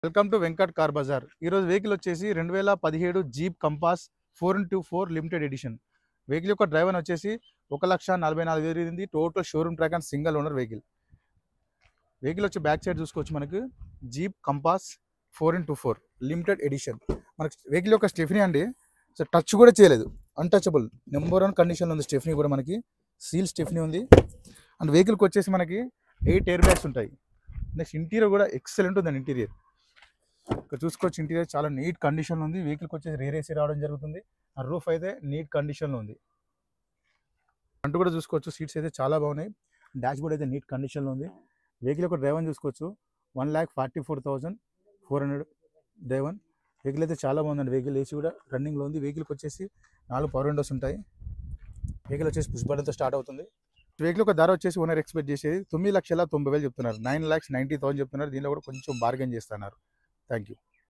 Welcome to Venkat Car Bazaar. ఈరోజు vehicle వచ్చేసి 2017 Jeep Compass 4x4 limited edition. Vehicle యొక్క driver వచ్చేసి 1,44,000 total showroom track and single owner vehicle. Vehicle వచ్చి back side చూసుకోవచ్చు. మనకు Jeep Compass 4x4 limited edition. మనకి vehicle యొక్క స్టెఫనీ అండి, సో టచ్ కూడా చేయలేదు, అన్టచబుల్ నెంబర్ 1 కండిషన్లో ఉంది. స్టెఫనీ కూడా మనకి సీల్ స్టెఫనీ ఉంది. అండ్ వెహికల్కి వచ్చేసి మనకి 8 ఎయిర్ బ్యాగ్స్ ఉంటాయి. నెక్స్ట్ ఇంటీరియర్ కూడా ఎక్సలెంట్ ఉందండి. ఇంటీరియర్ ఇక్కడ చూసుకోవచ్చు. ఇంటీరియర్ చాలా నీట్ కండిషన్లో ఉంది. వెహికల్కి వచ్చేసి రేర్ ఏసీ రావడం జరుగుతుంది. ఆ రూఫ్ అయితే నీట్ కండిషన్లో ఉంది. ఫ్రంట్ కూడా చూసుకోవచ్చు. సీట్స్ అయితే చాలా బాగున్నాయి. డాష్ బోర్డ్ అయితే నీట్ కండిషన్లో ఉంది. వెహికల్ యొక్క డ్రైవర్ చూసుకోవచ్చు. 1,44,400 డ్రైవర్. వెహికల్ అయితే చాలా బాగుందండి. వెహికల్ ఏసీ కూడా రన్నింగ్లో ఉంది. వెహికల్కి వచ్చేసి 4 పవర్ విండోస్ ఉంటాయి. వెహికల్ వచ్చేసి పుష్ బటన్తో స్టార్ట్ అవుతుంది. వెహికల్ ఒక ధర వచ్చేసి ఓనర్ ఎక్స్పెక్ట్ చేసేది 9,90,000 చెప్తున్నారు. 9,90,000 చెప్తున్నారు. దీనిలో కూడా కొంచెం బార్గెన్ చేస్తున్నారు. Thank you.